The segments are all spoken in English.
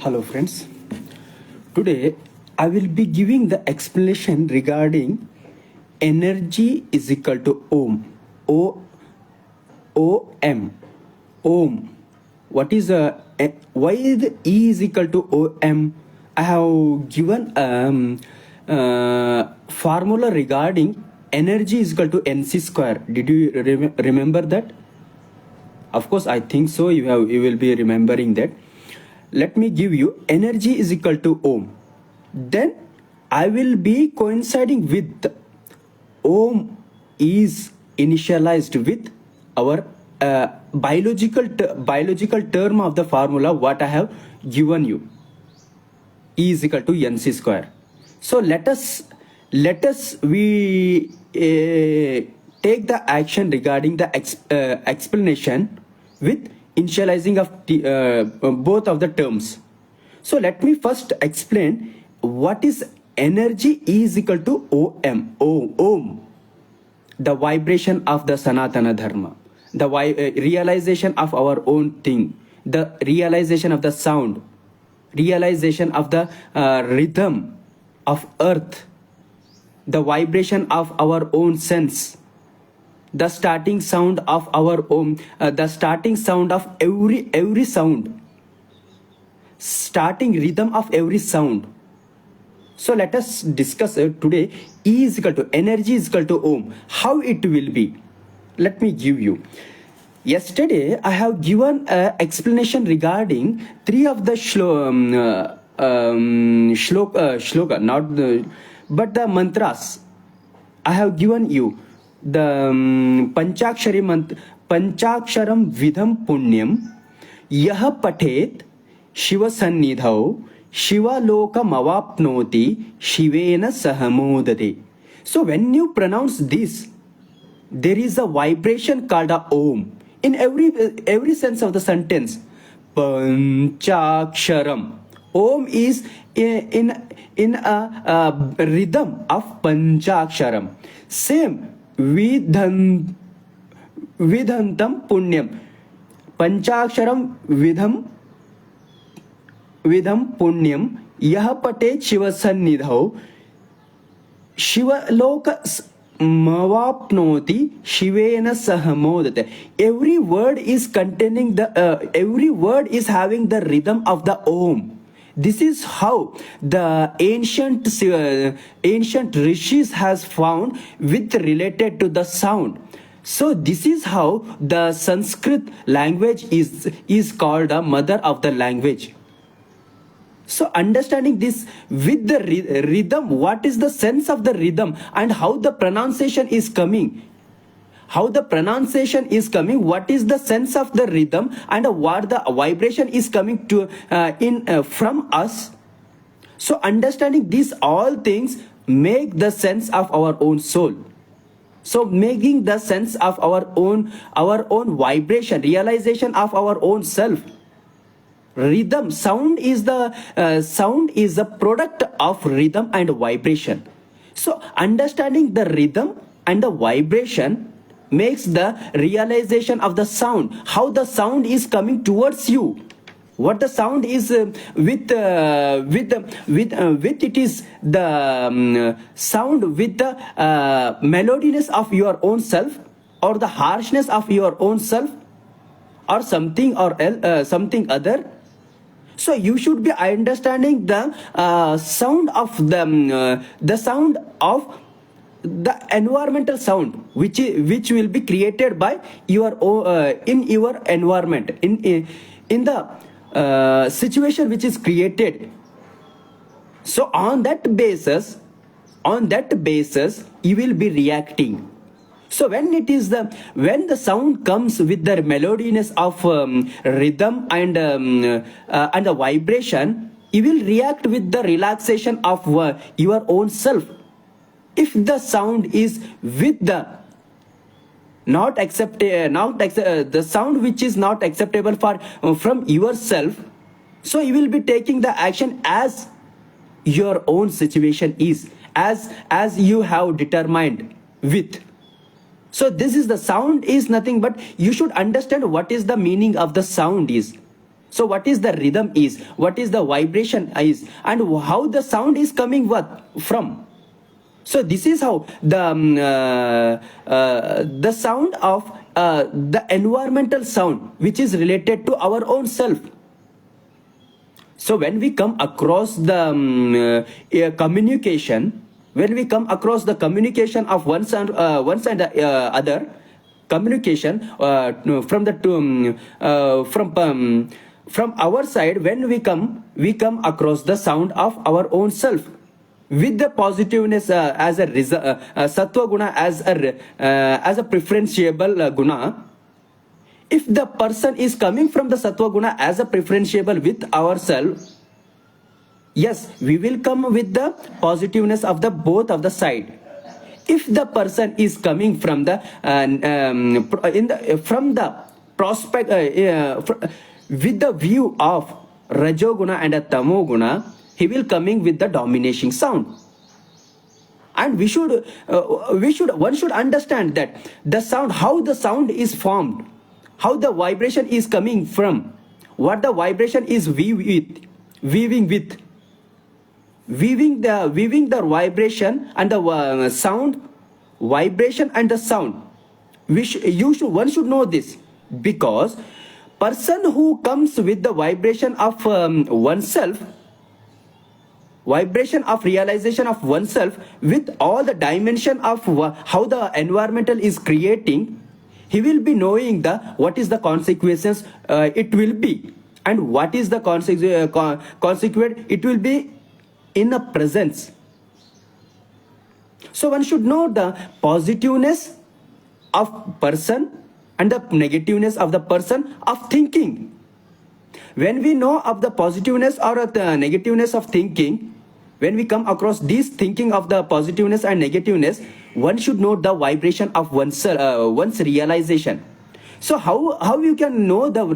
Hello friends. Today I will be giving the explanation regarding energy is equal to ohm. O-M. Ohm. What is why the E is equal to OM? I have given formula regarding energy is equal to NC square. Did you remember that? Of course, I think so. You will be remembering that. Let me give you energy is equal to ohm. Then I will be coinciding with ohm is initialized with our biological term of the formula what I have given you. E is equal to NC square. So let us we take the action regarding the explanation with initializing of both of the terms. So let me first explain what is energy is equal to ohm, the vibration of the Sanatana Dharma, the realization of our own thing, the realization of the sound, realization of the rhythm of earth, the vibration of our own sense, the starting sound of our own, the starting sound of every sound, starting rhythm of every sound. So let us discuss today E is equal to energy is equal to ohm. How it will be? Let me give you. Yesterday I have given explanation regarding three of the shloka, not the, but the mantras. I have given you the Panchaksharam Vidham Punyam Yah Patet Shiva Sannidhau Shivaloka Mavapnoti Shivena Sahamodate. So when you pronounce this, there is a vibration called a om in every sense of the sentence. Panchaksharam. Om is in a rhythm of Panchaksharam. Same Vidhantam Punyam. Panchaksharam Vidham Punyam Yah Pate Shiva Sannidhau Shivaloka Mavapnoti Shivena Sahamodate. Every word is containing the every word is having the rhythm of the om. This is how the ancient rishis has found with related to the sound. So this is how the Sanskrit language is called the mother of the language. So understanding this with the rhythm, what is the sense of the rhythm and how the pronunciation is coming, what is the sense of the rhythm and what the vibration is coming to from us. So understanding these all things make the sense of our own soul. So making the sense of our own vibration, realization of our own self. Rhythm, sound is a product of rhythm and vibration. So understanding the rhythm and the vibration makes the realization of the sound, how the sound is coming towards you, what the sound is with it is the sound with the melodiness of your own self or the harshness of your own self or something or something other. So you should be understanding the sound of the sound of the environmental sound which will be created by your in your environment, in the situation which is created. So on that basis you will be reacting. So when the sound comes with the melodiness of rhythm and the vibration, you will react with the relaxation of your own self. If the sound is with the the sound which is not acceptable from yourself, so you will be taking the action as your own situation is, as you have determined with. So this is the sound is nothing but you should understand what is the meaning of the sound is. So what is the rhythm is, what is the vibration is, and how the sound is coming what from. So this is how the sound of the environmental sound which is related to our own self. So when we come across the communication, when we come across the communication of one and other communication from the from our side, when we come across the sound of our own self with the positiveness as a sattva guna as a preferentiable guna. If the person is coming from the sattva guna as a preferentiable with ourselves, yes, we will come with the positiveness of the both of the side. If the person is coming from the from the prospect with the view of rajoguna and a tamoguna, he will coming with the dominating sound. And one should understand that the sound, how the sound is formed, how the vibration is coming from, what the vibration is weaving the vibration and the sound, vibration and the sound. One should know this, because person who comes with the vibration of oneself, vibration of realization of oneself with all the dimension of how the environmental is creating, he will be knowing the what is the consequences it will be, and what is the consequence it will be in a presence. So one should know the positiveness of person and the negativeness of the person of thinking. When we know of the positiveness or the negativeness of thinking, when we come across this thinking of the positiveness and negativeness, one should know the vibration of one's realization. So how you can know the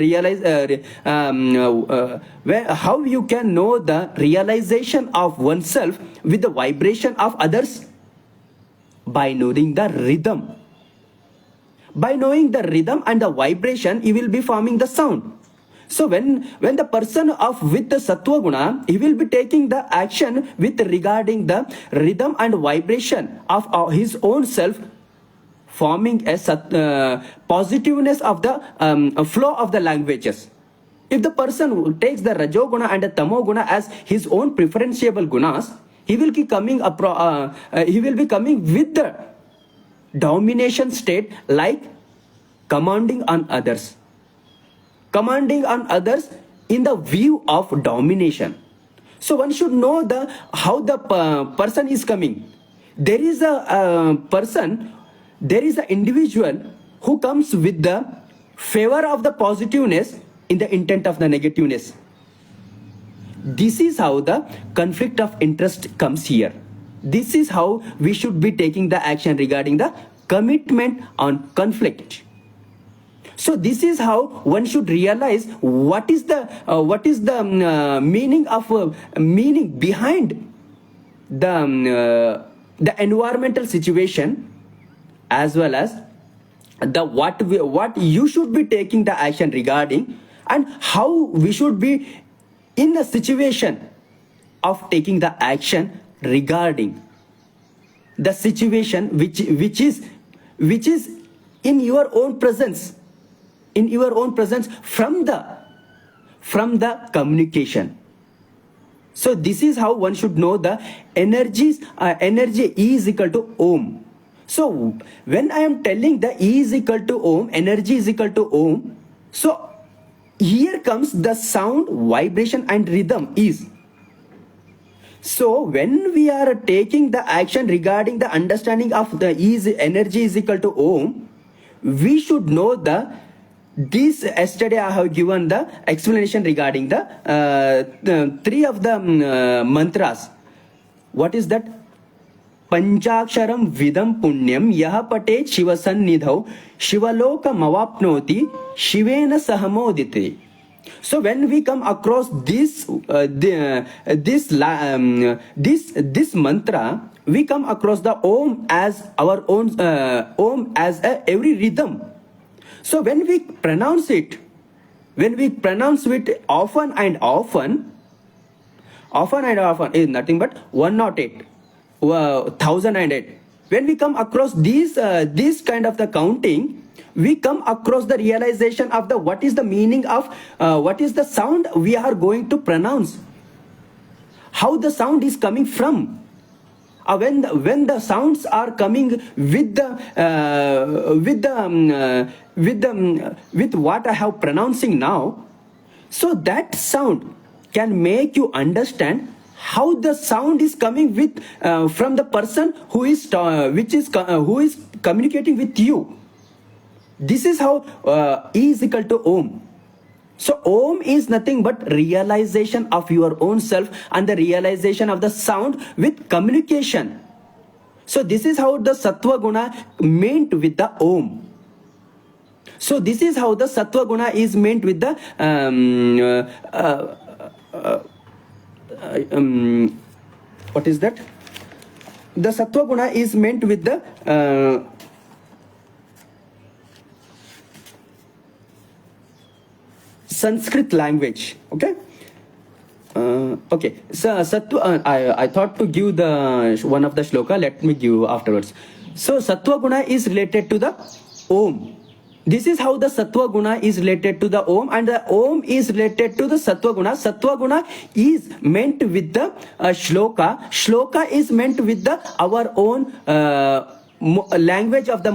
how you can know the realization of oneself with the vibration of others? By knowing the rhythm. By knowing the rhythm and the vibration, you will be forming the sound. So when the person of with the sattva guna, he will be taking the action with regarding the rhythm and vibration of his own self, forming a positiveness of the flow of the languages. If the person takes the rajoguna and the tamoguna as his own preferentiable gunas, he will be coming with the domination state, like commanding on others. Commanding on others in the view of domination. So one should know the how the person is coming. There is a person, there is an individual who comes with the favor of the positiveness in the intent of the negativeness. This is how the conflict of interest comes here. This is how we should be taking the action regarding the commitment on conflict. So this is how one should realize what is the meaning behind the environmental situation, as well as the what you should be taking the action regarding, and how we should be in a situation of taking the action regarding the situation which is in your own presence, from the communication. So this is how one should know the energy is equal to Om. So when I am telling the E is equal to Om, energy is equal to Om, so here comes the sound, vibration and rhythm is. So when we are taking the action regarding the understanding of the energy is equal to Om, we should know this. Yesterday I have given the explanation regarding the three of the mantras. What is that? Panchaksharam vidam punyam yaha patet shiva sannidhau shivaloka mavapnoti shivena sahamodite. So when we come across this mantra, we come across the Om as our own Om as every rhythm. So when we pronounce it, When we pronounce it often and often, often and often is nothing but 108, 1008. When we come across these kind of the counting, we come across the realization of the what is the meaning of what is the sound we are going to pronounce, how the sound is coming from. When the sounds are coming with the with what I have pronouncing now, so that sound can make you understand how the sound is coming with from the person who is who is communicating with you. This is how E is equal to Om. So Om is nothing but realization of your own self and the realization of the sound with communication. So this is how the Sattva Guna meant with the Om. So this is how the Sattva Guna is meant with the what is that? The Sattva Guna is meant with the Sanskrit language. Okay. Okay. So Sattva, I thought to give the one of the shloka. Let me give afterwards. So Sattva Guna is related to the Om. This is how the Sattva Guna is related to the Om, and the Om is related to the Sattva Guna. Sattva Guna is meant with the shloka. Shloka is meant with the our own language of the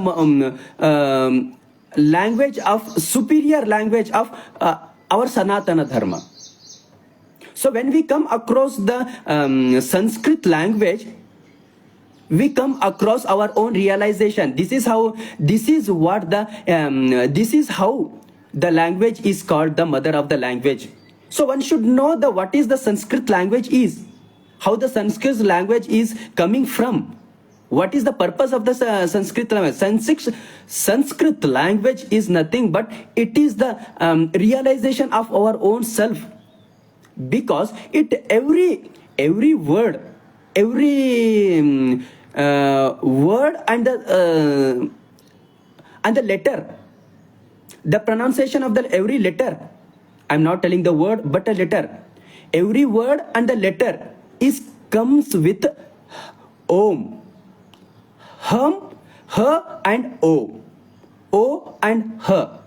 language of superior language of our Sanatana Dharma. So when we come across the Sanskrit language, we come across our own realization. This is how this is how the language is called the mother of the language. So one should know the what is the Sanskrit language is, how the Sanskrit language is coming from. What is the purpose of the Sanskrit language? Sanskrit language is nothing but it is the realization of our own self, because it every word, every word and the letter, the pronunciation of the every letter. I'm not telling the word but a letter. Every word and the letter is comes with Om. Hum, her and O. O and her.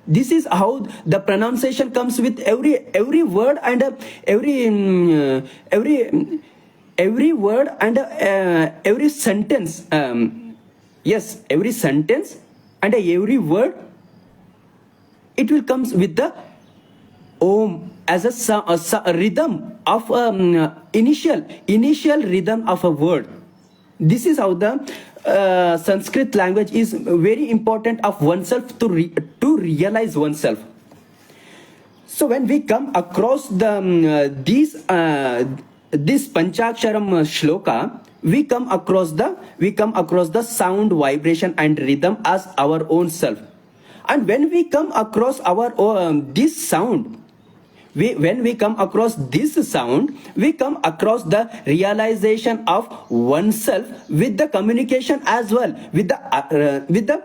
This is how the pronunciation comes with every word and every word and every sentence. Yes, every sentence and every word, it will comes with the Om as a rhythm of initial rhythm of a word. This is how the Sanskrit language is very important of oneself to realize oneself. So when we come across the this Panchaksharam shloka, we come across the sound, vibration and rhythm as our own self. And when we come across our this sound, when we come across this sound, we come across the realization of oneself with the communication as well, with the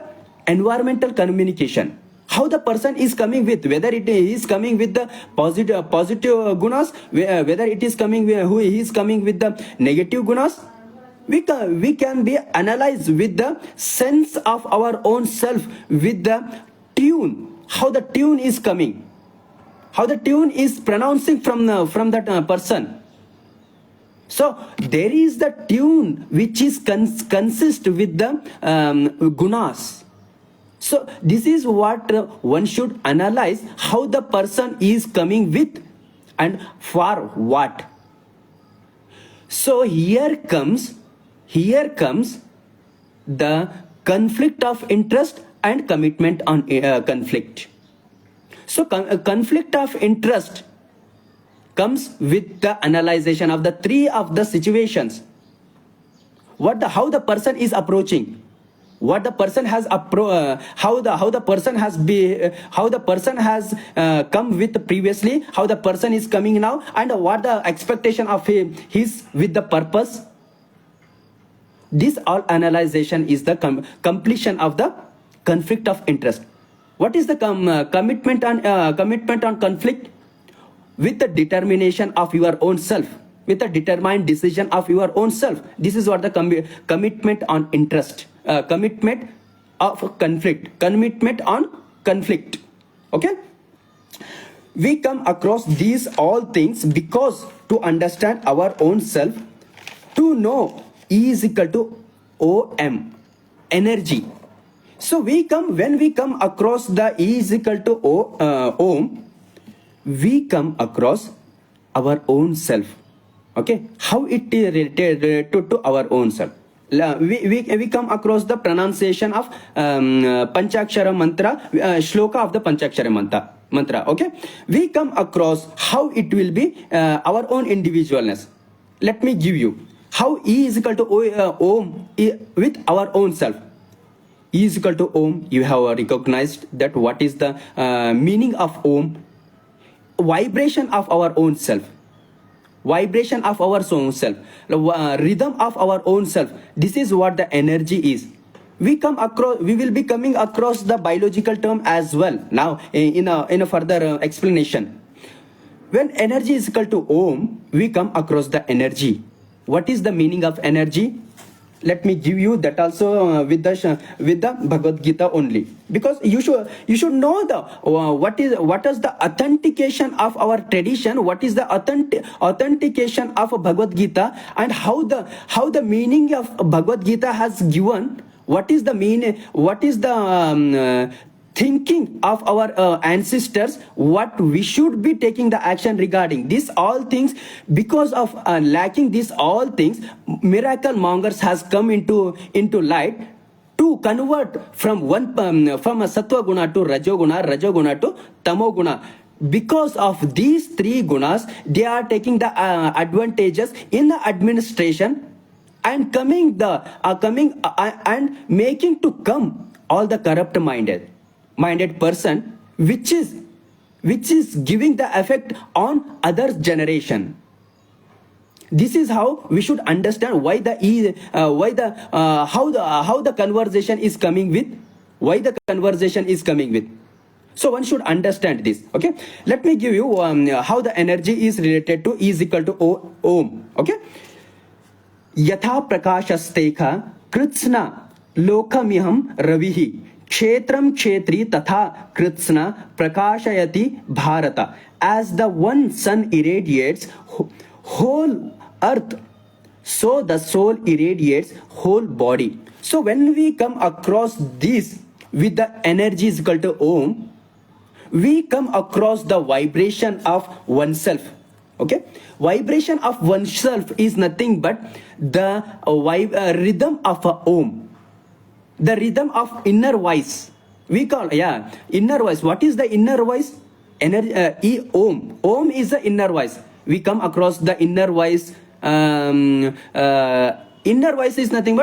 environmental communication. How the person is coming with, whether it is coming with the positive gunas, whether it is coming who is coming with the negative gunas, we can be analyzed with the sense of our own self, with the tune, how the tune is coming, how the tune is pronouncing from that person. So there is the tune which is consist with the gunas. So this is what one should analyze, how the person is coming with and for what. So here comes the conflict of interest and commitment on conflict. So conflict of interest comes with the analyzation of the three of the situations. How the person is approaching, what the person has how the person has come with previously, how the person is coming now, and what the expectation of his with the purpose. This all analyzation is the completion of the conflict of interest. What is the commitment on conflict? With the determination of your own self, with a determined decision of your own self. This is what the commitment on interest, commitment of conflict, commitment on conflict. Okay, we come across these all things because to understand our own self, to know E is equal to OM, energy. So when we come across the E is equal to Om, we come across our own self. Okay, how it is related to our own self. We come across the pronunciation of Panchakshara mantra, shloka of the Panchakshara mantra. Okay, we come across how it will be our own individualness. Let me give you how E is equal to Om with our own self. E is equal to Om. You have recognized that what is the meaning of Om. Vibration of our own self, vibration of our own self, rhythm of our own self. This is what the energy is. We will be coming across the biological term as well now in a further explanation. When energy is equal to Om, we come across the energy. What is the meaning of energy? Let me give you that also with the Bhagavad Gita only, because you should know the what is the authentication of our tradition, what is the authentication of Bhagavad Gita, and how the meaning of Bhagavad Gita has given. What is the meaning? What is the thinking of our ancestors, what we should be taking the action regarding these all things. Because of lacking these all things, miracle mongers has come into light to convert from from a sattva guna to rajoguna to tamoguna. Because of these three gunas, they are taking the advantages in the administration and and making to come all the corrupt minded person, which is giving the effect on other generation. This is how we should understand how the conversation is coming with, So one should understand this. Okay, let me give you how the energy is related to E is equal to Om. Okay, yatha prakashastekha kritsna lokamiham ravihi kshetram kshetri tatha kritsna prakashayati bharata. As the one sun irradiates whole earth, so the soul irradiates whole body. So when we come across this with the energy is equal to Om, we come across the vibration of oneself. Okay, vibration of oneself is nothing but the rhythm of a Om, the rhythm of inner voice. We call inner voice. What is the inner voice? Energy. Om. Om is the inner voice. We come across the inner voice. Inner voice is nothing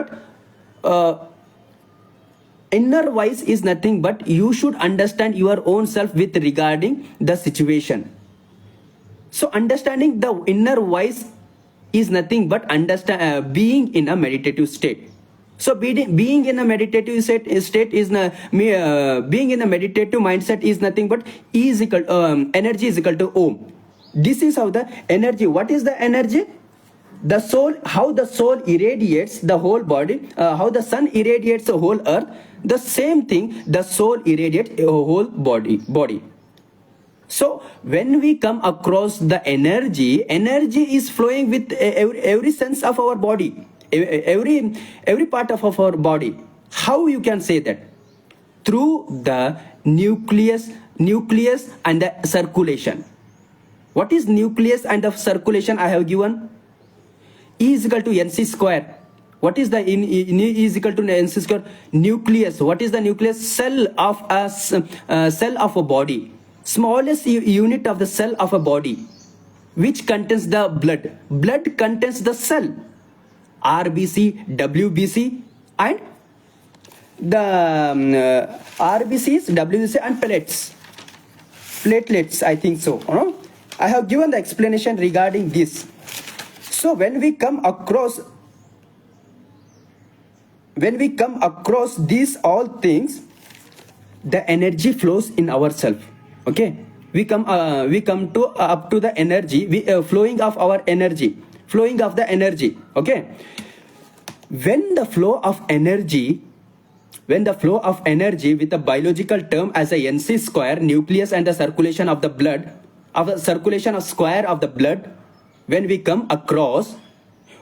but you should understand your own self with regarding the situation. So understanding the inner voice is nothing but being in a meditative state. So being in a meditative state is being in a meditative mindset is nothing but energy is equal to Om. This is how the energy. What is the energy? The soul, how the soul irradiates the whole body, how the sun irradiates the whole earth, the same thing, the soul irradiates a whole body. So when we come across the energy is flowing with every sense of our body, every part of our body. How you can say that? Through the nucleus and the circulation. What is nucleus and the circulation? I have given E is equal to NC square. What is the E is equal to NC square? Nucleus. What is the nucleus? Cell of a body. Smallest unit of the cell of a body, which contains the blood. Blood contains the cell. RBC, WBC, and the RBCs, WBC, and platelets. I think so. I have given the explanation regarding this. So when we come across these all things, the energy flows in ourself. Okay, we come to up to the energy, we flowing of our energy, flowing of the energy. Okay, when the flow of energy, when the flow of energy with a biological term as a NC square, nucleus and the circulation of the blood, of the circulation of square of the blood, when we come across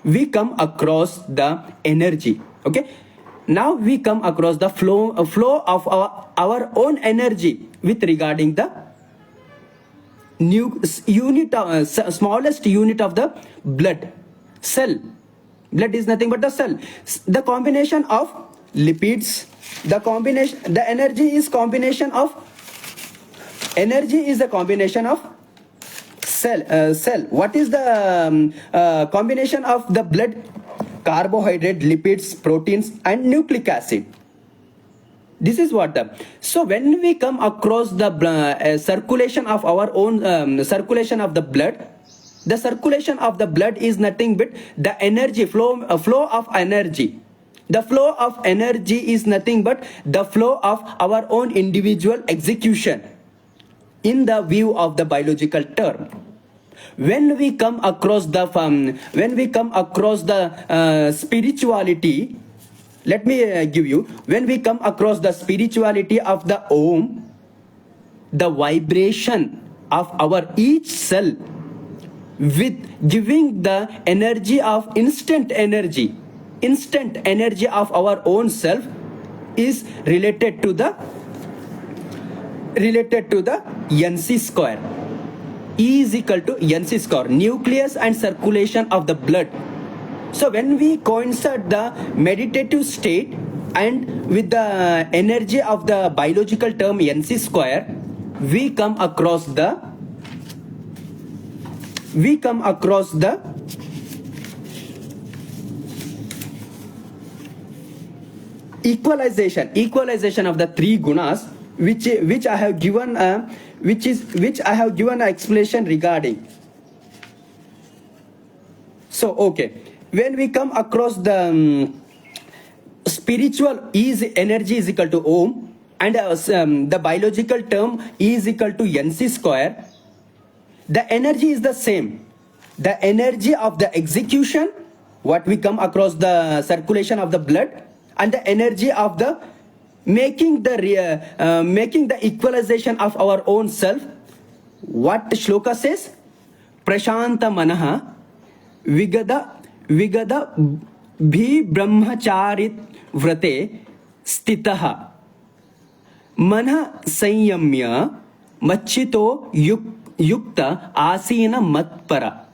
the energy. Okay, now we come across the flow of our own energy with regarding the smallest unit of the blood cell. Blood is nothing but the cell. The combination of lipids, the energy is a combination of cell. What is the combination of the blood? Carbohydrate, lipids, proteins, and nucleic acid. This is what the. So when we come across the circulation of our own circulation of the blood, the circulation of the blood is nothing but the energy flow of energy. The flow of energy is nothing but the flow of our own individual execution in the view of the biological term. When we come across the spirituality, let me give you, when we come across the spirituality of the Om, the vibration of our each cell with giving the energy of instant energy of our own self is related to the NC square. E is equal to NC square, nucleus and circulation of the blood. So when we coincide the meditative state and with the energy of the biological term NC square, we come across the equalization of the three gunas, which I have given which I have given an explanation regarding. So okay, when we come across the spiritual energy is equal to Om, and the biological term is equal to NC square, the energy is the same. The energy of the execution, what we come across the circulation of the blood, and the energy of the making the equalization of our own self. What shloka says? Prashanta manaha vigada bhi brahmacharit vrate stitaha mana sanyamya machito yukta asina matpara.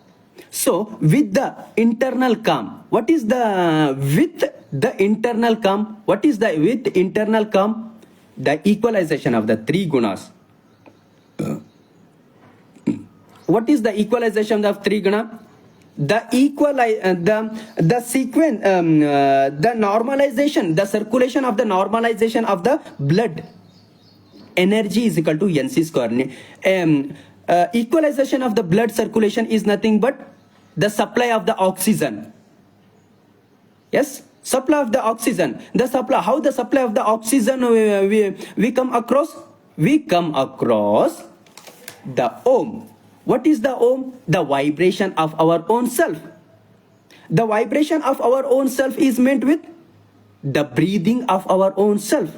So with the internal calm, what is the with the internal calm? What is the with internal calm? The equalization of the three gunas. What is the equalization of three guna? The sequence, the normalization, the circulation of the normalization of the blood. Energy is equal to NC square. Equalization of the blood circulation is nothing but the supply of the oxygen. Yes, supply of the oxygen. The supply, how the supply of the oxygen we come across? We come across the Om. What is the Om? The vibration of our own self. The vibration of our own self is meant with the breathing of our own self.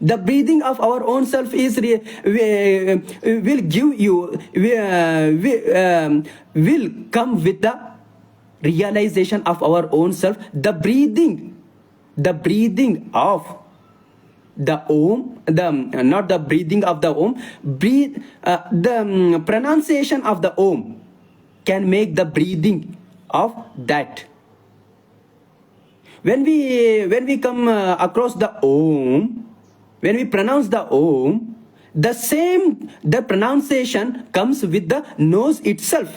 The breathing of our own self is will give you will come with the realization of our own self. The breathing of the Om, not the breathing of the Om, the pronunciation of the Om can make the breathing of that. When we come across the Om, when we pronounce the Om, the pronunciation comes with the nose itself.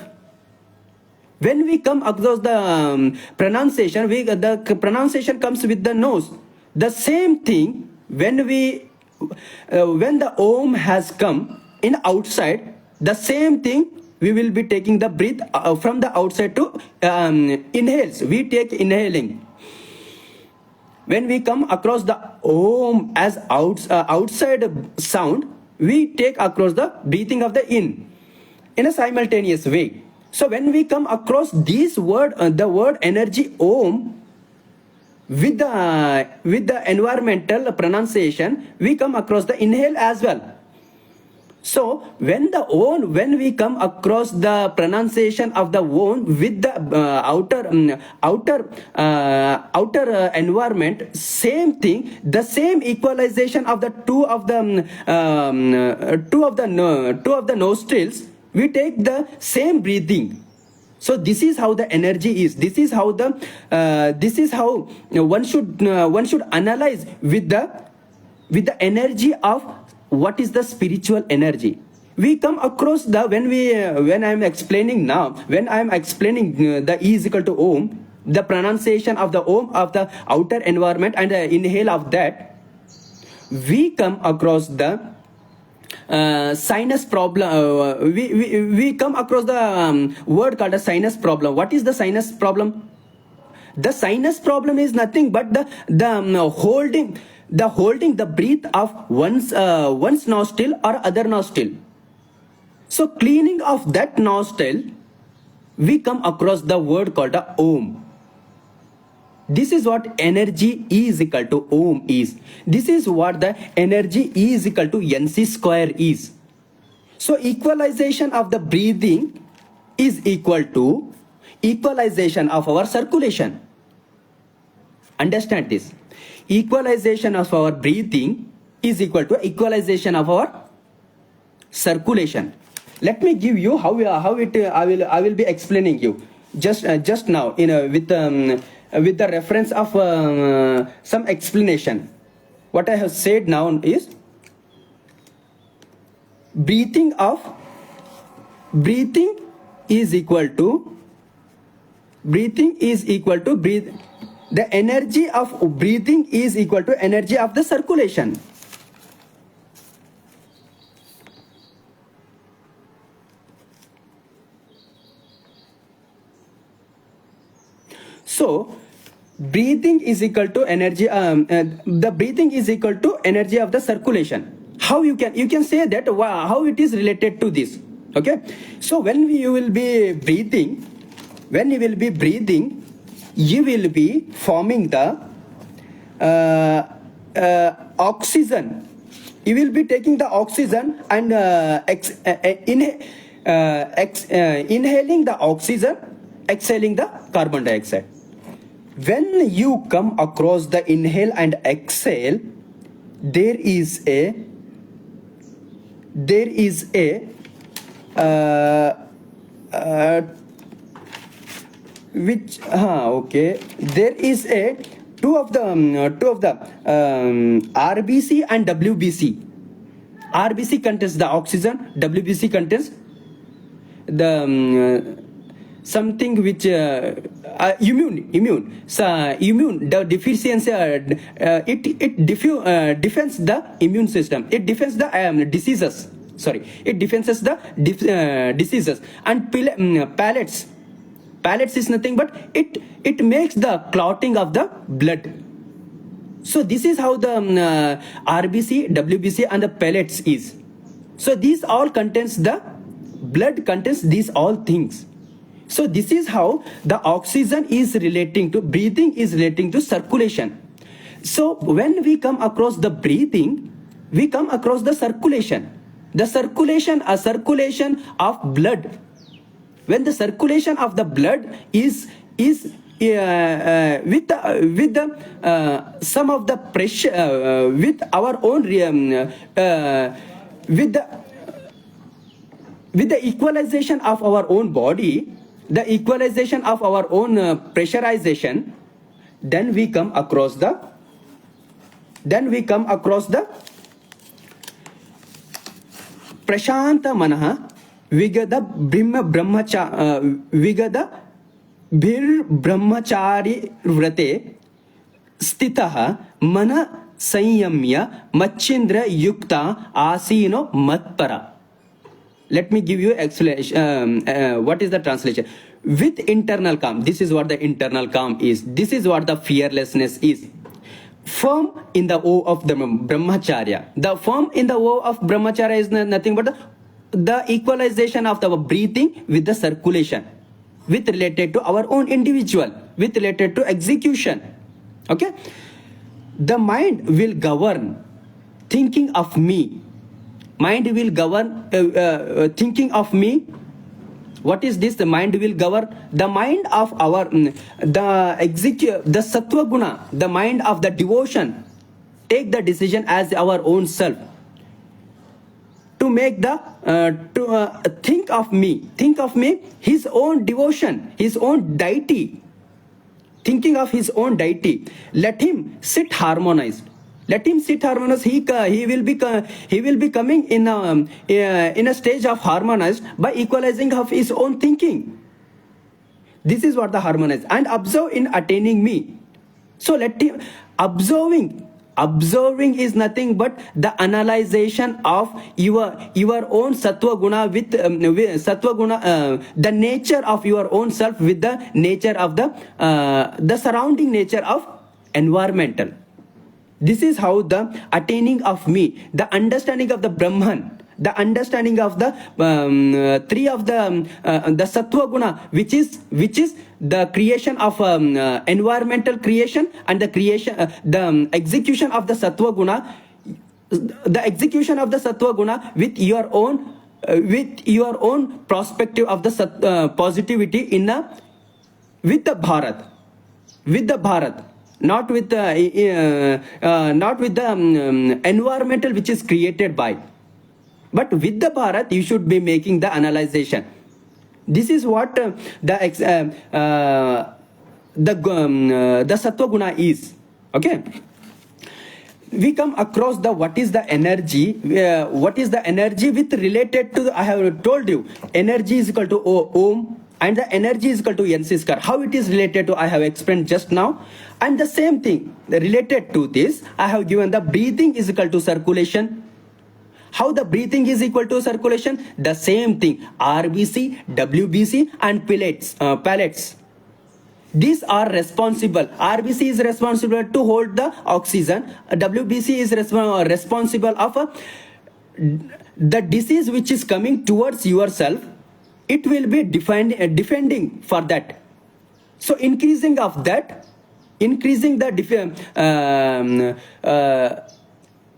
When we come across the pronunciation, the pronunciation comes with the nose. The same thing when the Om has come in outside, the same thing we will be taking the breath from the outside to inhales. We take inhaling. when we come across the om as outside sound, we take across the breathing of the in a simultaneous way. So when we come across this word, the word energy om, with the environmental pronunciation, we come across the inhale as well. So when we come across the pronunciation of the on with the outer environment, same thing, the same equalization of the two of the nostrils, we take the same breathing. So this is how the energy is. This is how one should analyze with the energy of what is the spiritual energy. We come across the when I am explaining the E is equal to Om, the pronunciation of the Om of the outer environment and the inhale of that, we come across the sinus problem. We come across the word called a sinus problem. What is the sinus problem? The sinus problem is nothing but the holding the breath of one's nostril or other nostril. So cleaning of that nostril, we come across the word called a Om. This is what energy E is equal to Om is. This is what the energy E is equal to NC square is. So equalization of the breathing is equal to equalization of our circulation. Understand this. Equalization of our breathing is equal to equalization of our circulation. Let me give you how it I will be explaining you just now with the reference of some explanation. What I have said now is breathing is equal to breathe. The energy of breathing is equal to energy of the circulation. So breathing is equal to energy. The breathing is equal to energy of the circulation. How you can say that? How it is related to this? Okay. So when you will be breathing, you will be forming the oxygen. You will be taking the oxygen and inhaling the oxygen, exhaling the carbon dioxide. When you come across the inhale and exhale, there is a two of the RBC and WBC. RBC contains the oxygen, WBC contains the something which immune. So immune, the deficiency, it defends the immune system. It defends the diseases. Sorry, it defends the diseases. And pellets. Pellets is nothing but it makes the clotting of the blood. So this is how the RBC, WBC and the pellets is. So these all contains the blood contains these all things. So this is how the oxygen is relating to breathing is relating to circulation. So when we come across the breathing, we come across the circulation. The circulation, a circulation of blood. When the circulation of the blood is with some of the pressure with our own with the equalization of our own body, the equalization of our own pressurization, then we come across the prashanta manah vigada bir brahmachari vrate stitah mana sanyamya machindra yukta asino matpara. Let me give you explanation. What is the translation? With internal calm. This is what the internal calm is. This is what the fearlessness is. firm in the O of the brahmacharya. The firm in the O of brahmacharya is nothing but the equalization of the breathing with the circulation, with related to our own individual, with related to execution. Okay, the mind will govern thinking of me. Mind will govern thinking of me. What is this? The mind will govern the mind of our the sattva guna, the mind of the devotion. Take the decision as our own self to make the think of me, his own devotion, his own deity, thinking of his own deity. Let him sit harmonized. Let him sit harmonious. He will be coming in a stage of harmonized by equalizing of his own thinking. This is what the harmonized and observe in attaining me. So let him observing is nothing but the analyzation of your own sattva guna with sattva guna, the nature of your own self with the nature of the surrounding nature of environmental. This is how the attaining of me, the understanding of the Brahman, the understanding of the three of the sattva guna, which is the creation of environmental creation and the creation, the execution of the sattva guna, the execution of the sattva guna with your own perspective of the positivity in with the Bharat. Not with the environmental which is created by, but with the Bharat you should be making the analyzation. This is what the sattva guna is. Okay, we come across the what is the energy with related to I have told you energy is equal to Om, and the energy is equal to NC square. How it is related to I have explained just now. And the same thing related to this, I have given the breathing is equal to circulation. How the breathing is equal to circulation? The same thing. RBC, WBC and pellets. These are responsible. RBC is responsible to hold the oxygen. WBC is responsible of the disease which is coming towards yourself. It will be defending for that. So increasing the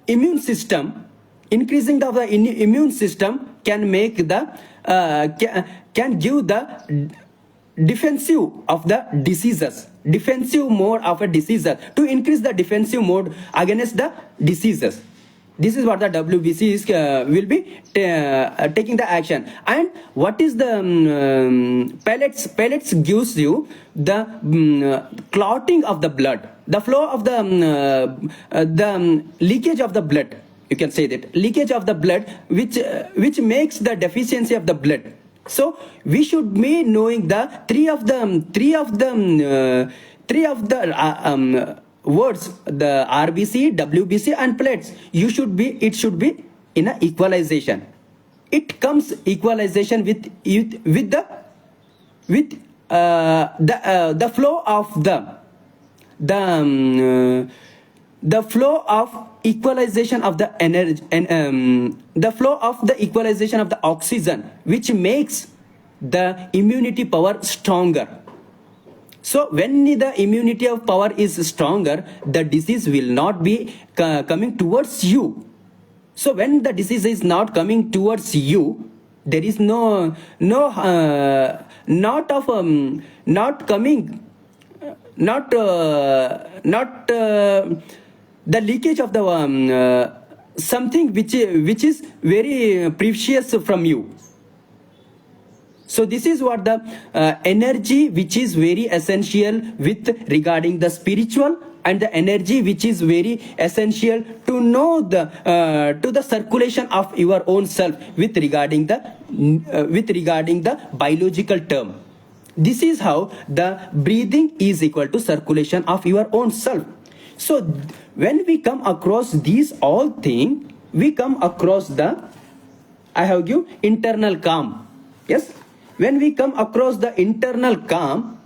immune system, increasing of the immune system can make the can give the defensive of the diseases, defensive mode of a diseases, to increase the defensive mode against the diseases. This is what the WBC is will be taking the action. And what is the pellets? Pellets gives you the clotting of the blood, the flow of the leakage of the blood. You can say that leakage of the blood, which makes the deficiency of the blood. So we should be knowing the three of the words, the RBC, WBC and plates. It should be in a equalization. It comes equalization with the flow of the flow of equalization of the energy and the flow of the equalization of the oxygen, which makes the immunity power stronger. So when the immunity of power is stronger, the disease will not be coming towards you. So when the disease is not coming towards you, there is not the leakage of the something which is very precious from you. So this is what the energy which is very essential with regarding the spiritual, and the energy which is very essential to know to the circulation of your own self with regarding the biological term. This is how the breathing is equal to circulation of your own self. So when we come across these all things, we come across the I have given internal calm. Yes. When we come across the internal calm,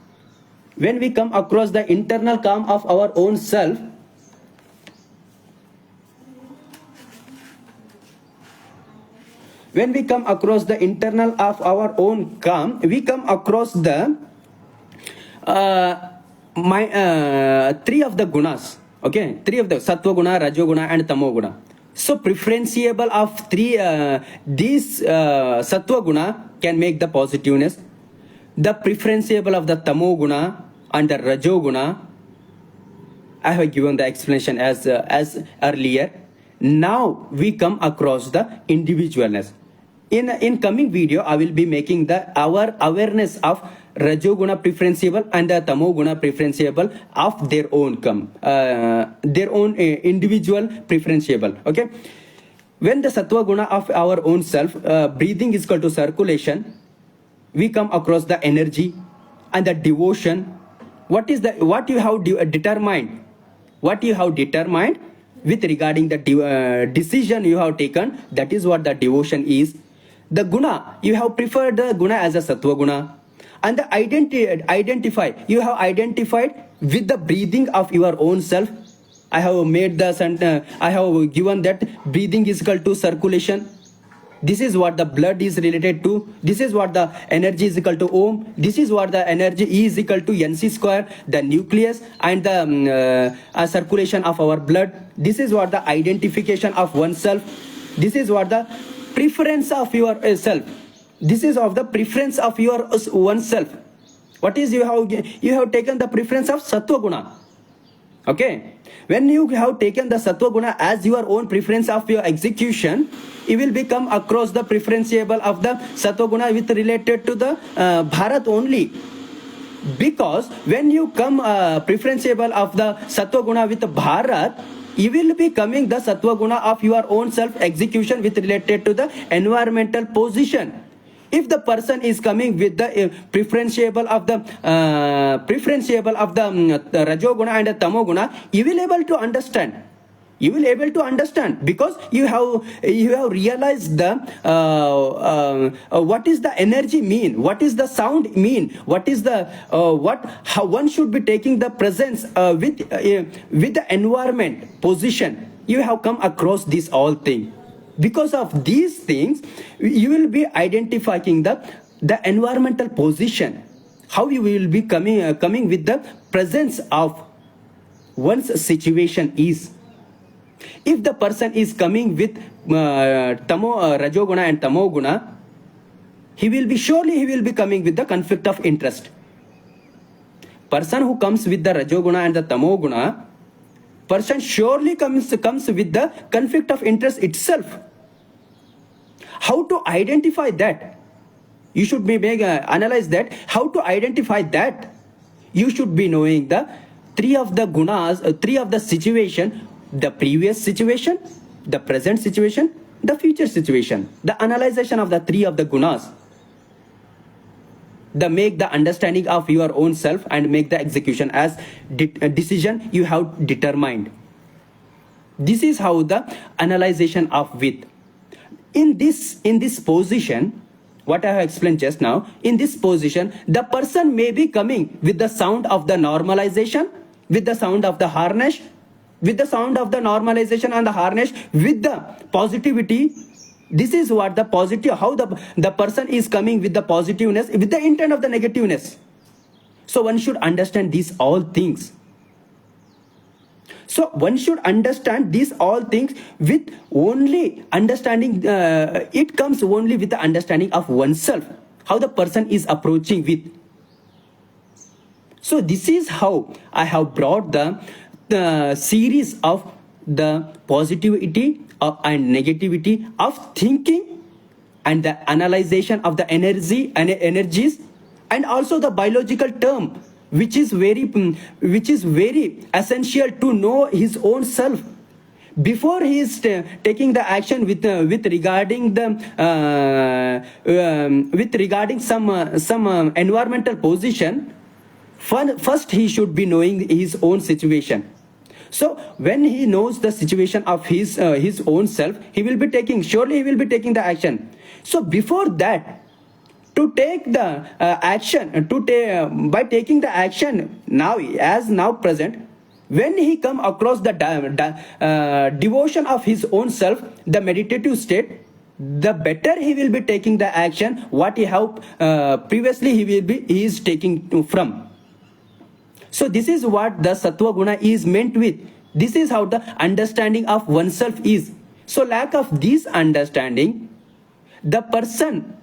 of our own self, When we come across the internal of our own calm, we come across the three of the gunas. Okay, three of the sattva guna, rajo guna, and tamo guna. So preferentiable of these sattva guna can make the positiveness. The preferentiable of the tamo guna and the rajo guna, I have given the explanation as earlier. Now we come across the individualness. In coming video, I will be making our awareness of Rajoguna preferentiable and the Tamoguna preferentiable of their own individual preferentiable. Okay. When the Sattva guna of our own self, breathing is equal to circulation, we come across the energy and the devotion. What you have determined? What you have determined with regarding the decision you have taken, that is what the devotion is. The guna, you have preferred the guna as a sattva guna. And the identify, you have identified with the breathing of your own self. I have made I have given that breathing is equal to circulation. This is what the blood is related to. This is what the energy is equal to Om. This is what the energy E is equal to NC square, the nucleus, and the circulation of our blood. This is what the identification of oneself. This is what the preference of your self. This is of the preference of your oneself. What is you have taken the preference of sattva guna. Okay. When you have taken the sattva guna as your own preference of your execution, you will become across the preferentiable of the sattva guna with related to the Bharat only. Because when you come preferentiable of the sattva guna with Bharat, you will be coming the sattva guna of your own self execution with related to the environmental position. If the person is coming with the preferentiable of the rajoguna and the tamoguna, you will able to understand. You will able to understand because you have realized the what is the energy mean, what is the sound mean, what is the how one should be taking the presence with the environment position. You have come across this all thing. Because of these things, you will be identifying the environmental position. How you will be coming with the presence of one's situation is. If the person is coming with rajoguna and tamoguna, he will be coming with the conflict of interest. Person who comes with the rajoguna and the tamoguna, person surely comes with the conflict of interest itself. How to identify that? You should be analyze that. How to identify that? You should be knowing the three of the gunas, three of the situation, the previous situation, the present situation, the future situation. The analyzation of the three of the gunas. The make the understanding of your own self and make the execution as decision you have determined. This is how the analyzation of with. In this position, what I have explained just now, in this position, the person may be coming with the sound of the normalization, with the sound of the harness, with the sound of the normalization and the harness, with the positivity. This is what the positive, how the person is coming with the positiveness, with the intent of the negativeness. So one should understand these all things. So one should understand these all things with only understanding, it comes only with the understanding of oneself, how the person is approaching with. So this is how I have brought the series of the positivity and negativity of thinking and the analyzation of the energies and also the biological term which is very essential to know his own self before he is taking the action with regarding some environmental position. First he should be knowing his own situation. So when he knows the situation of his own self, he will be taking the action. So before that, to take the action, by taking the action now present, when he come across the devotion of his own self, the meditative state, the better he will be taking the action what he have previously he is taking from. So this is what the sattva guna is meant with. This is how the understanding of oneself is. So lack of this understanding, the person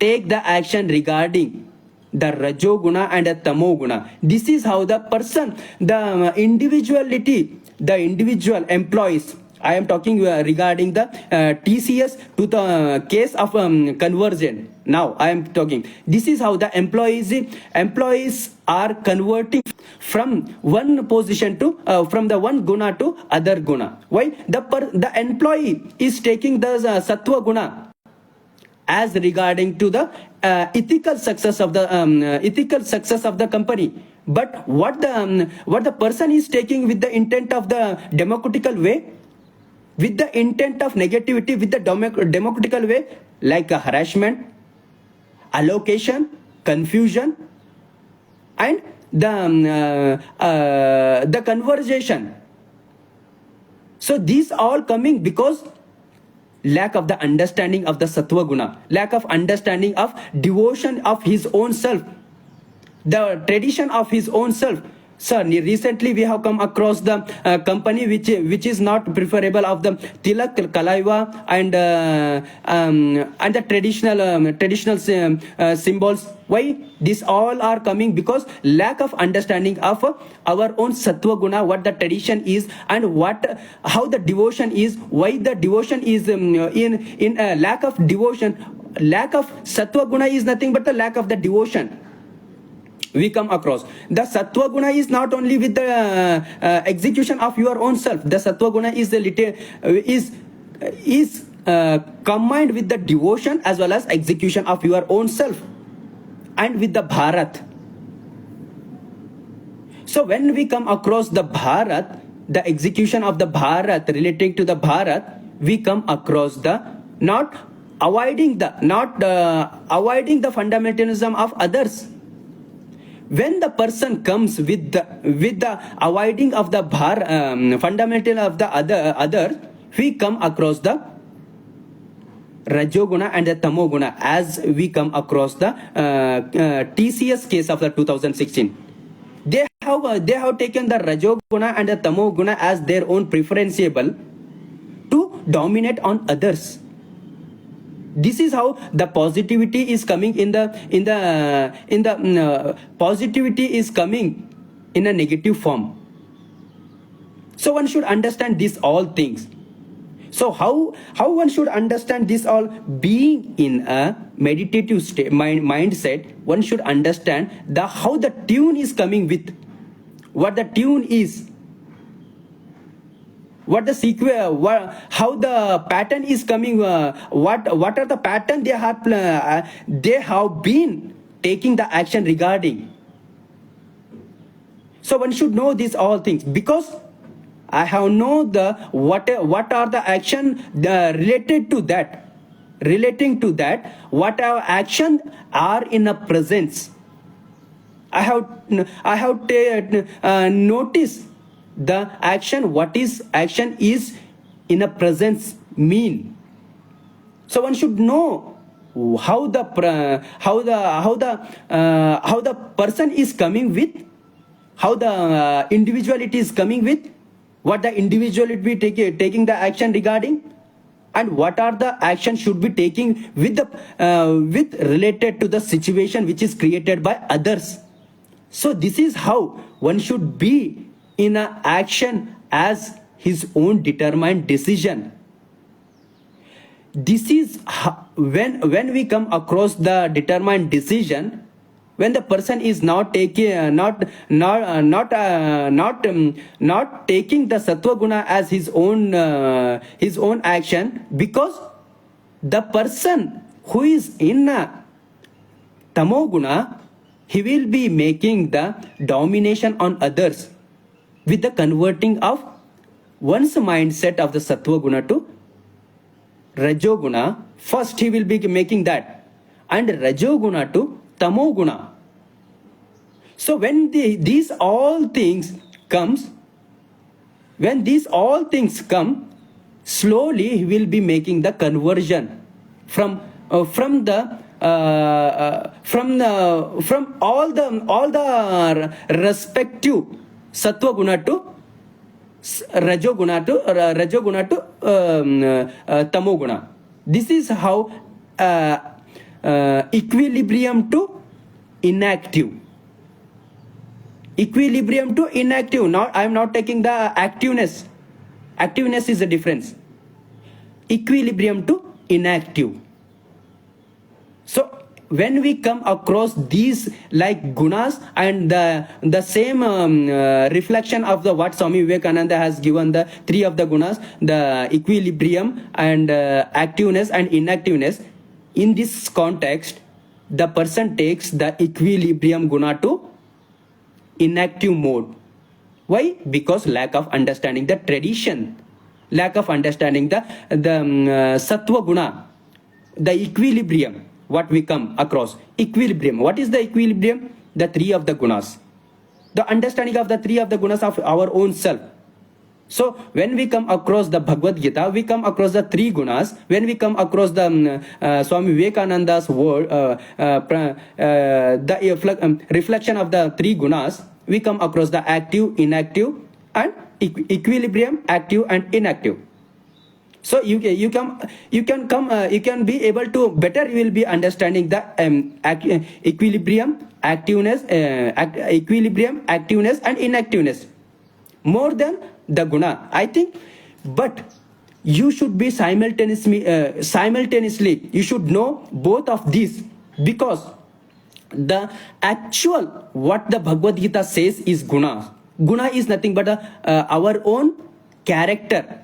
take the action regarding the rajoguna and the tamoguna. This is how the person, the individuality, the individual employees, I am talking regarding the TCS to the case of conversion. Now I am talking. This is how the employees are converting from one position to from the one guna to other guna. Why? The employee is taking the sattva guna as regarding to the ethical success of the company. But what the person is taking with the intent of the democratical way, with the intent of negativity, with the democratical way, like harassment, allocation, confusion, and the conversation. So these all coming because lack of the understanding of the sattva guna, lack of understanding of devotion of his own self, the tradition of his own self. Sir, recently we have come across the company which is not preferable of the tilak, kalaiva, and the traditional symbols. Why? These all are coming because lack of understanding of our own sattva guna, what the tradition is, and how the devotion is. Why the devotion is in lack of devotion, lack of sattva guna is nothing but the lack of the devotion. We come across the sattva guna is not only with the execution of your own self. The sattva guna is combined with the devotion as well as execution of your own self, and with the Bharat. So when we come across the Bharat, the execution of the Bharat, relating to the Bharat, we come across the not avoiding the fundamentalism of others. When the person comes with the avoiding of the fundamental of the other, we come across the rajoguna and the tamoguna, as we come across the TCS case of the 2016. They have taken the rajoguna and the tamoguna as their own preferentiable to dominate on others. This is how the positivity is coming positivity is coming in a negative form. So one should understand these all things. So how one should understand this all? Being in a meditative state, mindset, one should understand how the tune is coming with, what the tune is, what the sequence, how the pattern is coming, what are the pattern they have been taking the action regarding. So one should know these all things, because I have know what are the action related to that, relating to that, what our action are in a presence. I have noticed the action, what is action is in a presence mean. So one should know how the person is coming with, how the individuality is coming with, what the individuality taking the action regarding, and what are the action should be taking with related to the situation which is created by others. So this is how one should be in a action as his own determined decision. This is how, when we come across the determined decision, when the person is not taking not taking the sattva guna as his own action, because the person who is in a tamoguna, he will be making the domination on others with the converting of one's mindset of the sattva guna to rajoguna. First he will be making that, and rajoguna to tamoguna. So when these all things come, slowly he will be making the conversion from all the respective sattva guna to rajoguna to tamoguna. This is how equilibrium to inactive. Equilibrium to inactive. Now I am not taking the activeness. Activeness is the difference. Equilibrium to inactive. So when we come across these like gunas and the same reflection of the what Swami Vivekananda has given, the three of the gunas, the equilibrium and activeness and inactiveness, in this context the person takes the equilibrium guna to inactive mode. Why? Because lack of understanding the tradition, lack of understanding the sattva guna, the equilibrium. What we come across equilibrium. What is the equilibrium? The three of the gunas, the understanding of the three of the gunas of our own self. So when we come across the Bhagavad Gita, we come across the three gunas. When we come across the Swami Vivekananda's word, the reflection of the three gunas, we come across the active, inactive, and equilibrium, active and inactive. So you can be able to better, you will be understanding the equilibrium, activeness, and inactiveness more than the guna, I think. But you should be simultaneously you should know both of these, because the actual what the Bhagavad Gita says is guna. Guna is nothing but our own character.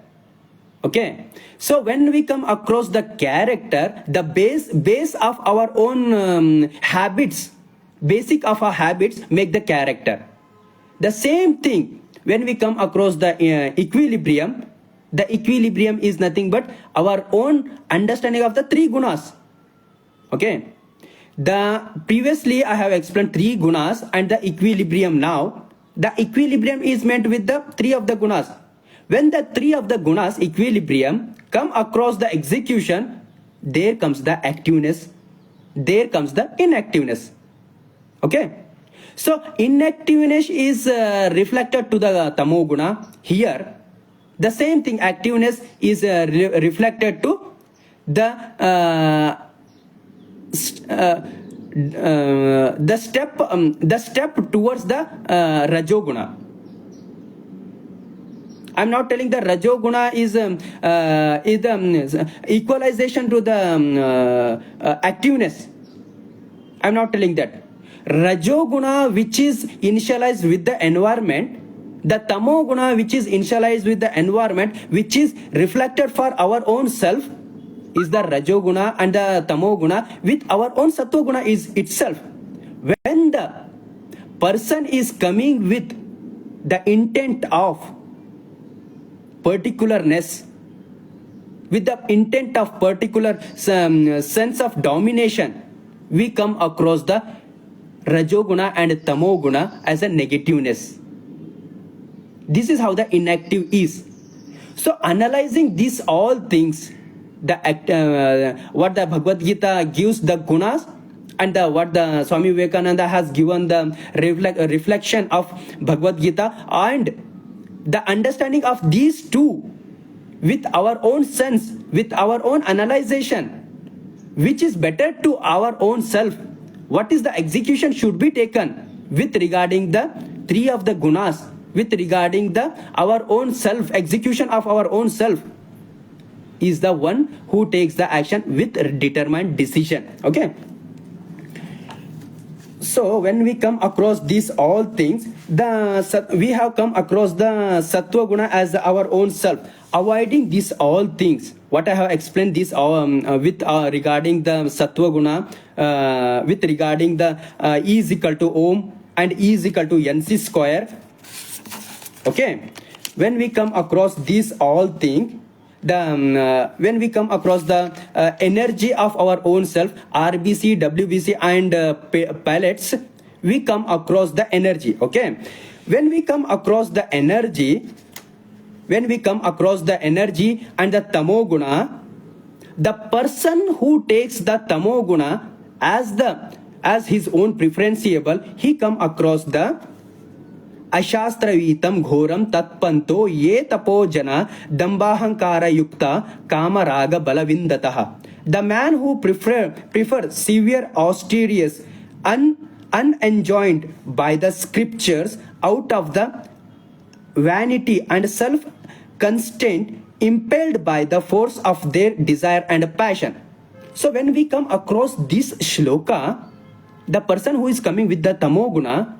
Okay, so when we come across the character, the base of our own habits, basic of our habits make the character. The same thing when we come across the equilibrium, the equilibrium is nothing but our own understanding of the three gunas. Okay, the previously I have explained three gunas and the equilibrium. Now the equilibrium is meant with the three of the gunas. When the three of the gunas equilibrium come across the execution, there comes the activeness, there comes the inactiveness. Okay, so inactiveness is reflected to the tamoguna. Here the same thing, activeness is reflected to the step towards the rajoguna. I'm not telling the rajoguna is equalization to the activeness. I'm not telling that. Rajoguna, which is initialized with the environment, the tamoguna, which is initialized with the environment, which is reflected for our own self, is the rajoguna, and the tamoguna with our own sattoguna is itself. When the person is coming with the intent of particularness, with the intent of particular sense of domination, we come across the rajoguna and tamoguna as a negativeness. This is how the inactive is. So analyzing these all things, what the Bhagavad Gita gives the gunas, and what the Swami Vivekananda has given the reflection of Bhagavad Gita, and the understanding of these two with our own sense, with our own analyzation, which is better to our own self, what is the execution should be taken with regarding the three of the gunas, with regarding the our own self, execution of our own self, is the one who takes the action with determined decision. Okay, so when we come across these all things, we have come across the sattva guna as our own self, avoiding these all things. What I have explained this with regarding the sattva guna, with regarding the E is equal to Om and E is equal to NC square. Okay, when we come across these all things, when we come across the energy of our own self, RBC, WBC and pellets, we come across the energy. Okay, when we come across the energy, and the tamoguna, The person who takes the tamoguna as his own preferenceable, he come across the अशास्त्रवीतम घोरम तत्पंतो ये तपो जना दंबाहंकार युक्ता काम राग बलविंदतः. The man who prefer severe austerious unenjoined by the scriptures out of the vanity and self constraint impelled by the force of their desire and passion. So when we come across this shloka, the person who is coming with the tamoguna,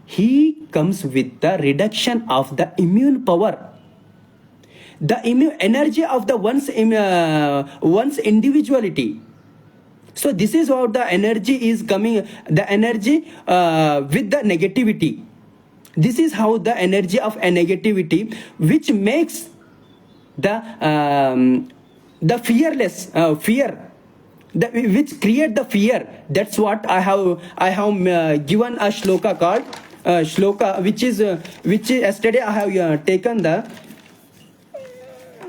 he comes with the reduction of the immune power, the immune energy of the one's individuality. So this is how the energy is coming, the energy with the negativity. This is how the energy of a negativity, which makes the fearless fear, which create the fear. That's what I have given a shloka called shloka, which is yesterday I have taken the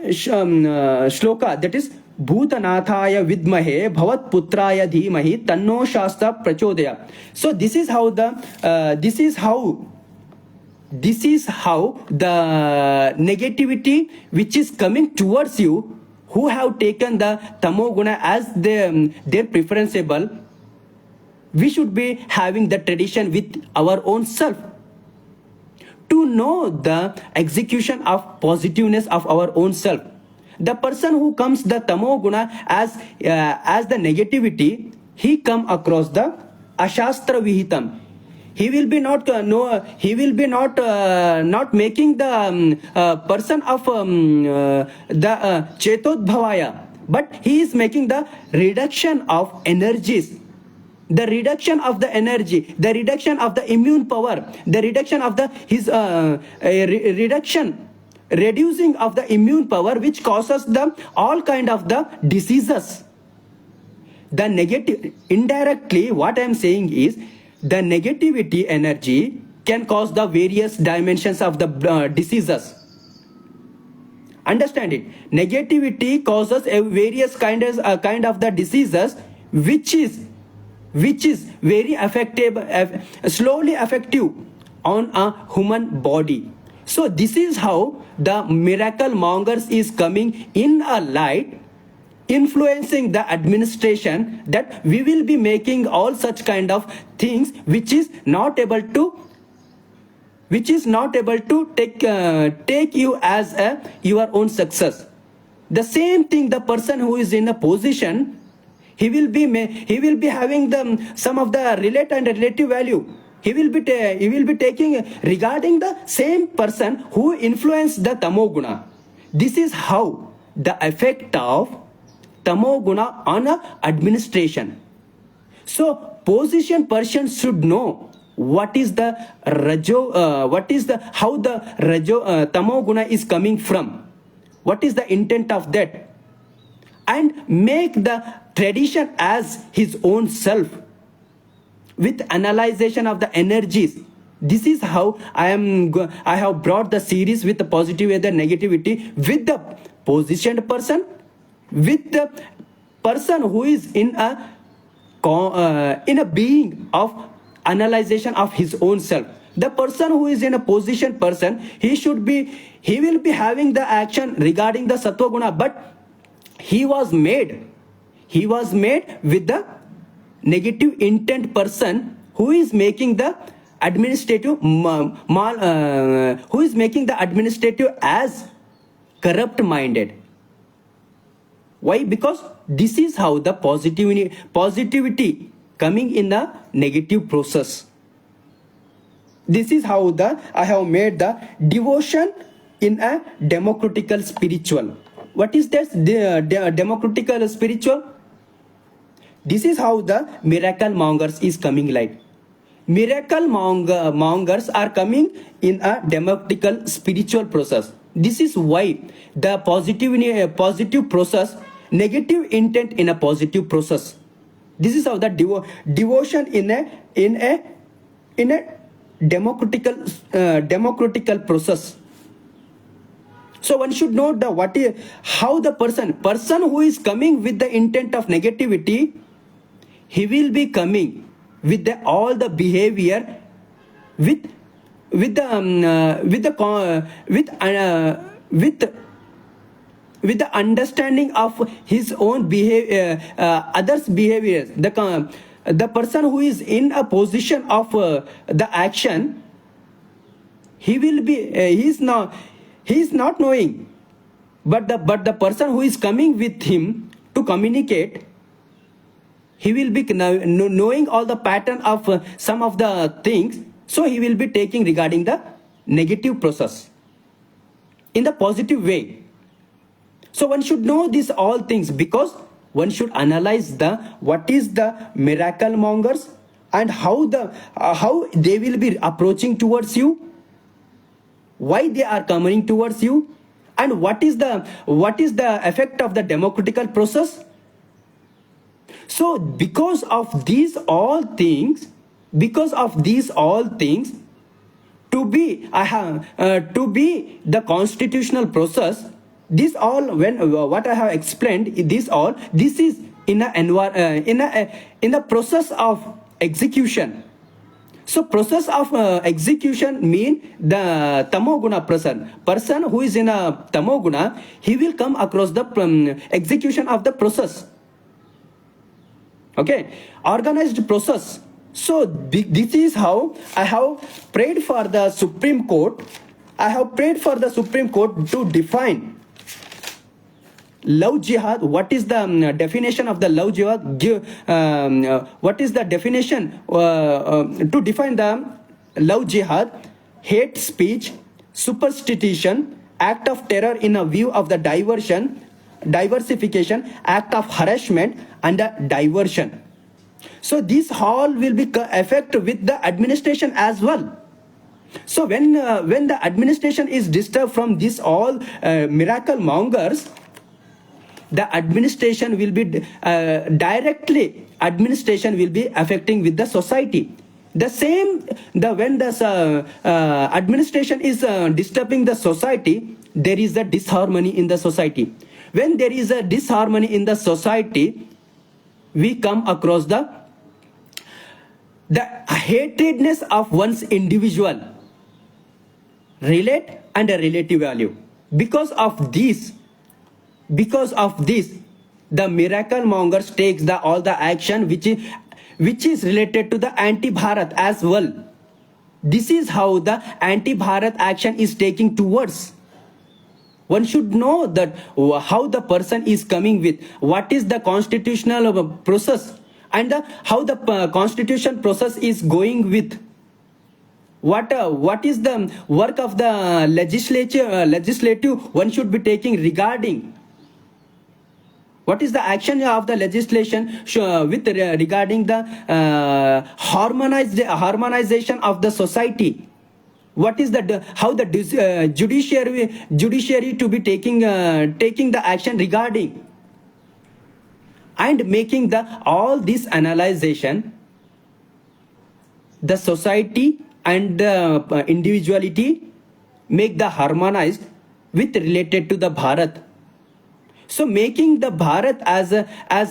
shloka, that is Bhutanathaya vidmahe bhavat putraya dhimahi tanno shastra prachodaya. So this is how the negativity which is coming towards you, who have taken the tamoguna as their preferenceable, we should be having the tradition with our own self to know the execution of positiveness of our own self. The person who comes the tamoguna as the negativity, he come across the ashastra vihitam. He will be not not making the person of the chetodbhavaya, but he is making the reduction of energies, the reduction of the energy, the reduction of the immune power, the reduction of the reducing of the immune power, which causes the all kind of the diseases. The negative, indirectly what I am saying is, the negativity energy can cause the various dimensions of the diseases. Understand it. Negativity causes a various kind of the diseases, which is very effective, slowly effective on a human body. So this is how the miracle mongers is coming in a light, influencing the administration, that we will be making all such kind of things which is not able to take you as your own success. The same thing, the person who is in a position, he will be having some of the relative value. He will be taking regarding the same person who influenced the tamoguna. This is how the effect of tamoguna on administration. So position person should know what is the how the tamoguna is coming from, what is the intent of that, and make the tradition as his own self with analyzation of the energies. This is how I have brought the series with the positive and the negativity, with the positioned person, with the person who is in a being of analyzation of his own self. The person who is in a position person, he will be having the action regarding the sattva guna, but he was made with the negative intent person who is making the administrative as corrupt minded. Why? Because this is how the positivity coming in the negative process. This is how I have made the devotion in a democratical spiritual. What is this democratical spiritual? This is how the miracle mongers is coming light. Miracle mongers are coming in a democratical spiritual process. This is why the positive process, negative intent in a positive process. This is how the devotion in a democratical process. So one should know the what is how the person who is coming with the intent of negativity, he will be coming with the, all the behavior with with the with the with the understanding of his own behavior, others behaviors. The person who is in a position of the action, he will be he is not knowing, but the person who is coming with him to communicate, he will be knowing all the pattern of some of the things. So he will be taking regarding the negative process in the positive way. So one should know these all things, because one should analyze the what is the miracle mongers and how they will be approaching towards you, why they are coming towards you, and what is the effect of the democratical process. So because of these all things, to be to be the constitutional process, this all, when what I have explained, this is in a process of execution. So process of execution mean the tamoguna person who is in a tamoguna, he will come across the execution of the process. Okay, organized process. So this is how I have prayed for the Supreme Court. I have prayed for the Supreme Court to define love jihad. What is the definition of the love jihad? What is the definition to define the love jihad? Hate speech, superstition, act of terror in a view of the diversification, act of harassment and diversion. So this all will be affect with the administration as well. So when the administration is disturbed from this all miracle mongers, the administration will be directly affecting with the society. The same, when the administration is disturbing the society, there is a disharmony in the society. When there is a disharmony in the society, we come across the hatredness of one's individual relate and a relative value. Because of this, the miracle mongers takes all the action which is related to the anti-Bharat as well. This is how the anti-Bharat action is taking towards. One should know that how the person is coming with, what is the constitutional process, and how the constitution process is going with. What is the work of the legislative one should be taking regarding. What is the action of the legislation with regarding the harmonization of the society? What is how the judiciary to be taking the action regarding, and making all this analyzation, the society and the individuality make the harmonized with related to the Bharat. So making the Bharat as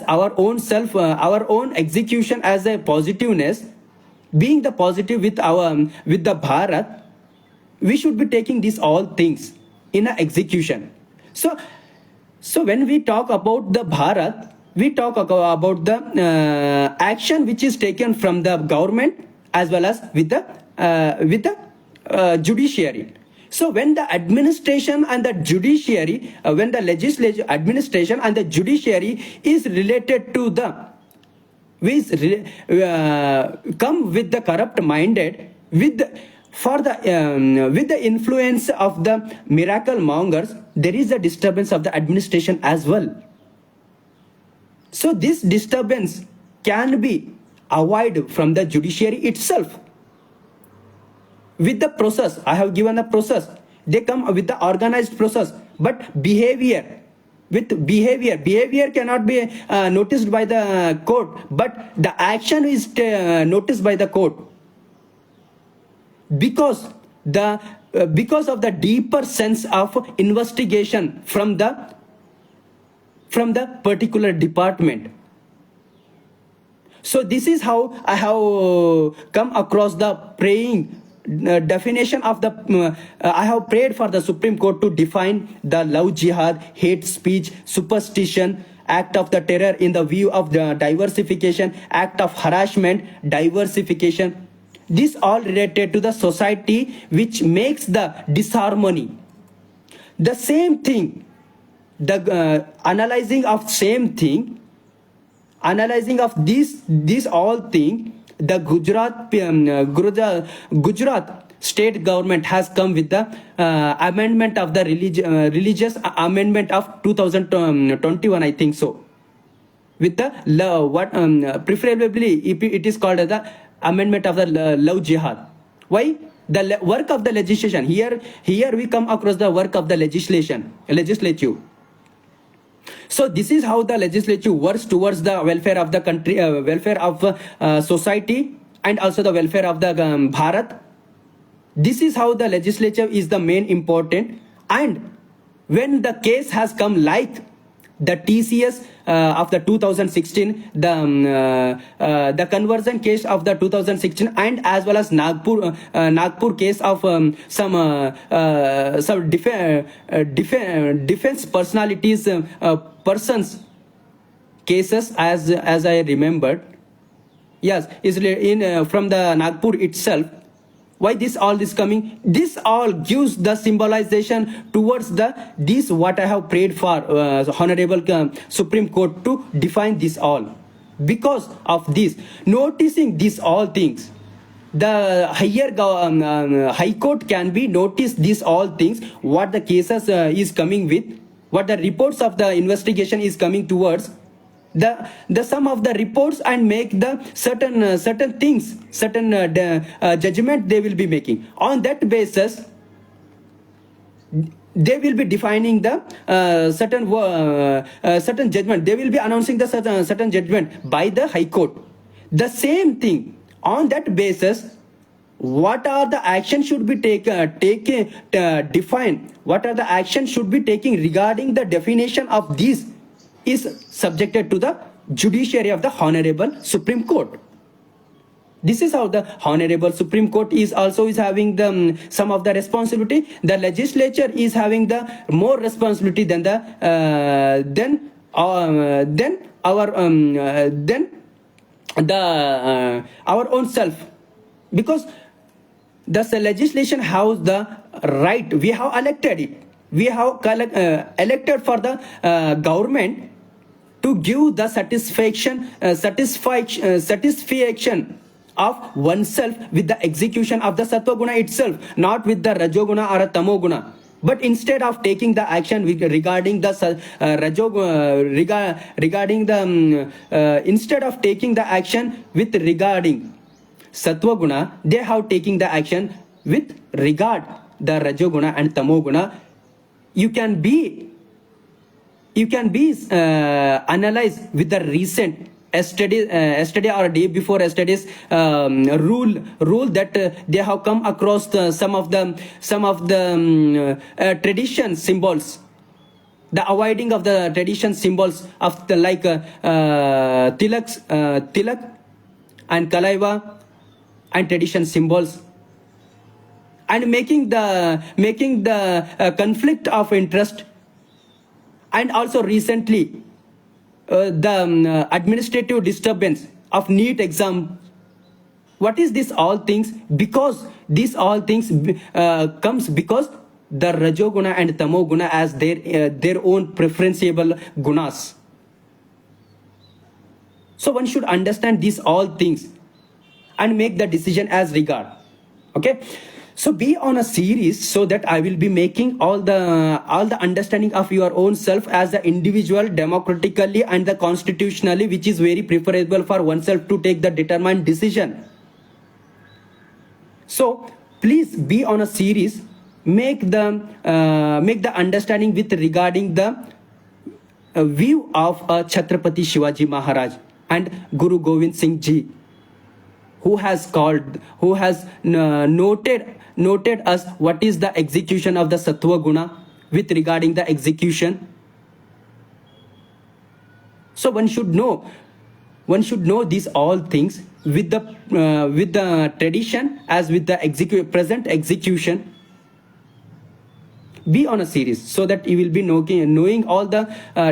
our own self, our own execution as a positiveness, being the positive with the Bharat, we should be taking these all things in a execution. So when we talk about the Bharat, we talk about the action which is taken from the government as well as with the judiciary. So when the administration and the judiciary, when the legislative administration and the judiciary is related to come with the corrupt minded, with the influence of the miracle mongers, there is a disturbance of the administration as well. So this disturbance can be avoided from the judiciary itself. With the process, I have given a process. They come with the organized process, but behavior cannot be noticed by the court, but the action is noticed by the court. Because the because of the deeper sense of investigation from the particular department. So this is how I have come across the praying definition of the I have prayed for the Supreme Court to define the love jihad, hate speech, superstition, act of the terror in the view of the diversification, act of harassment, diversification. This all related to the society which makes the disharmony. The same thing, the analyzing of same thing, analyzing of this all thing, the Gujarat state government has come with the amendment of the religious amendment of 2021, I think so, with the preferably it is called as the amendment of the love jihad. Why? The work of the legislation, here we come across the work of the legislature. So this is how the legislature works towards the welfare of the country, welfare of society, and also the welfare of the Bharat. This is how the legislature is the main important. And when the case has come like the TCS of the 2016, the conversion case of the 2016, and as well as Nagpur case of some defense personalities persons cases, as I remembered. Yes, is in from the Nagpur itself. Why this all is coming? This all gives the symbolization towards this what I have prayed for Honorable Supreme Court to define this all. Because of this, noticing these all things, the High Court can be notice these all things, what the cases is coming with, what the reports of the investigation is coming towards, the sum of the reports, and make the certain things, certain judgment they will be making. On that basis, they will be defining the certain judgment. They will be announcing the certain judgment by the High Court. The same thing, on that basis, what are the actions should be defined, what are the actions should be taken regarding the definition of these is subjected to the judiciary of the Honorable Supreme Court. This is how the Honorable Supreme Court is having the some of the responsibility. The legislature is having the more responsibility than our own self, because the legislation has the right. We have elected it. We have elected for the government to give the satisfaction of oneself with the execution of the Sattva Guna itself, not with the Rajoguna or a Tamoguna. But instead of taking the action regarding the instead of taking the action with regarding Sattva Guna, they have taken the action with regard the Rajoguna and Tamoguna. You can be analyzed with the recent yesterday or day before yesterday's rule that they have come across some of the tradition symbols, the avoiding of the tradition symbols of the like tilak and kalaiva and tradition symbols, and making the conflict of interest. And also recently the administrative disturbance of NEET exam. What is this all things? Because these all things comes because the Rajoguna and Tamoguna as their own preferenceable gunas. So one should understand these all things and make the decision as regard. Okay, so be on a series so that I will be making all the understanding of your own self as the individual, democratically and the constitutionally, which is very preferable for oneself to take the determined decision. So please be on a series, make the understanding with regarding the view of Chhatrapati Shivaji Maharaj and Guru Govind Singh Ji, who has noted noted us what is the execution of the sattva guna with regarding the execution. So one should know these all things with the tradition as with the present execution. Be on a series so that you will be knowing all the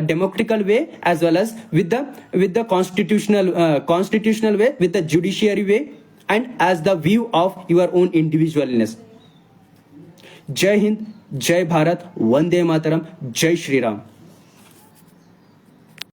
democratical way as well as with the constitutional way, with the judiciary way, and as the view of your own individualness. Jai Hind, Jai Bharat, Vande Mataram, Jai Shri Ram.